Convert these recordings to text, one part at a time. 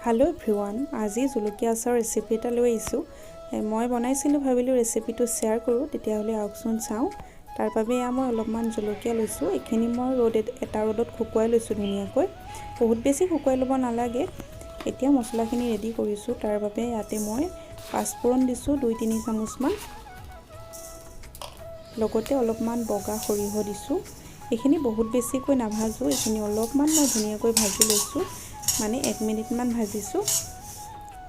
hello everyone আজি জলকীয়া আচাৰ ৰেচিপি এটা লৈ আহিছো মই বনাইছিলো ভাবিলো ৰেচিপিটো শেয়াৰ কৰো তেতিয়াহলে আউকচোন চাও তাৰ বাবে মই অলপমান জলকীয়া লৈছো এখিনি মই ৰ'দত শুকুৱাই লৈছো ধুনিয়াকৈ বহুত বেছি শুকুৱাই লব নালাগে এতিয়া মছলাখিনি ৰেডি কৰিছো তাৰ বাবে ইয়াতে মই পাঁচফোৰণ দিছো 2-3 চামুচ মান লগতে অলপমান বগা সৰিহ দিছো এখিনি বহুত বেছিকৈ নাভাজো এখিনি অলপমান মই ধুনিয়াকৈ ভাজি লৈছো মানে 1 মিনিট মান ভাজিছো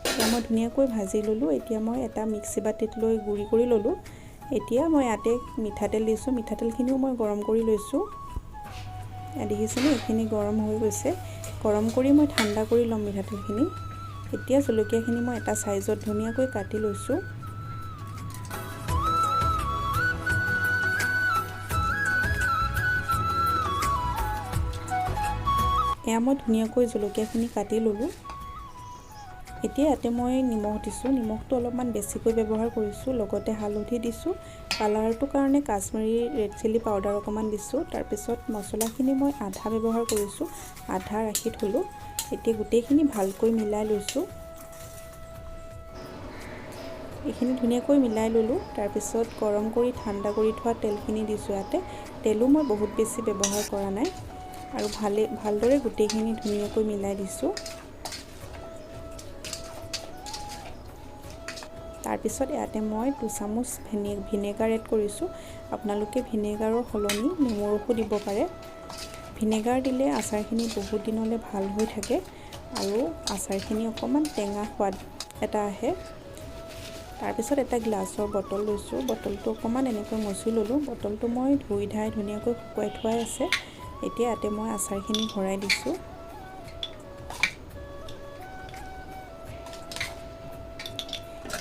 এতিয়া মই ধুনিয়াকৈ ভাজি ললো এতিয়া মই এটা মিক্সি বাটিত লৈ গুৰি কৰি ললো এতিয়া মই ইয়াতে মিঠাতেল দিছো মিঠাতেলখিনিও মই গৰম কৰি লৈছো দেখিছেনে এখিনি গৰম হৈ গৈছে গৰম কৰি মই ঠাণ্ডা কৰি লম মিঠাতেলখিনি এতিয়া জলকীয়াখিনি মই এটা সাইজত ধুনিয়াকৈ কাটি লৈছো এয়া মই ধুনিয়াকৈ জলকীয়াখিনি কাটি ললো এতিয়া ইয়াতে মই নিমখ দিছো নিমখটো অলপমান বেছিকৈ ব্যৱহাৰ কৰিছো লগতে হালধি দিছো কালাৰটো কাৰণে কাশ্মীৰী ৰেড চিলি পাউডাৰ অকমান দিছো তাৰ পিছত মছলাখিনি মই আধা ব্যৱহাৰ কৰিছো আধা ৰাখি থলো এতিয়া গুটেইখিনি ভালকৈ মিলাই লৈছো এইখিনি ধুনিয়াকৈ মিলাই ললো তাৰ পিছত গৰম কৰি ঠাণ্ডা কৰি থোৱা তেলখিনি দিছো ইয়াতে তেলও মই বহুত বেছি ব্যৱহাৰ কৰা নাই আৰু ভালদৰে গুটেইখিনি ধুনিয়াকৈ মিলাই দিছো তাৰ পিছত ইয়াতে মই 2 চামুচ ভিনেগাৰ এড কৰিছো আপোনালোকে ভিনেগাৰৰ হলনি নেমুৰসু দিব পাৰে ভিনেগাৰ দিলে আচাৰখিনি বহুত দিনলৈ ভাল হৈ থাকে আৰু আচাৰখিনি অকমান টেঙা সোৱাদ এটা আহে তাৰ পিছত এটা গ্লাছৰ বটল লৈছো বটলটো অকমান এনেকৈ মচি ললো বটলটো মই ধুই ধাই ধুনিয়াকৈ শুকুৱাই থোৱাই আছে এতিয়া ইয়াতে মই আচাৰখিনি ভৰাই দিছো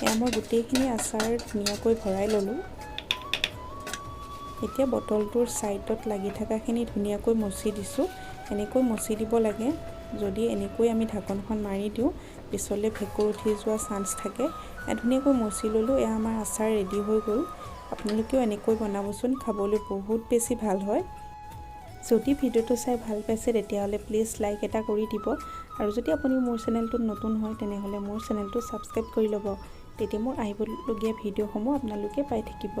এয়া মই গুটেইখিনি আচাৰ ধুনিয়াকৈ ভৰাই ললো এতিয়া বটলটোৰ সাইডত লাগি থাকাখিনি ধুনিয়াকৈ মচি দিছো এনেকৈ মচি দিব লাগে যদি এনেকৈ আমি ঢাকনখন মাৰি দিও পিছলে ভেঁকুৰ উঠি যোৱা চান্স থাকে ধুনিয়াকৈ মচি ললো এয়া আমাৰ আচাৰ ৰেডি হৈ গল আপোনালোকেও এনেকৈ বনাবচোন খাবলৈ বহুত বেছি ভাল হয় যদি ভিডিওটো চাই ভাল পাইছে তেতিয়াহলে প্লিজ লাইক এটা কৰি দিব আৰু যদি আপুনি মোৰ চেনেলটোত নতুন হয় তেনেহলে মোৰ চেনেলটো সাবস্ক্ৰাইব কৰি ল'ব তেতিয়া মোৰ আহিবলগীয়া ভিডিওসমূহ আপোনালোকে পাই থাকিব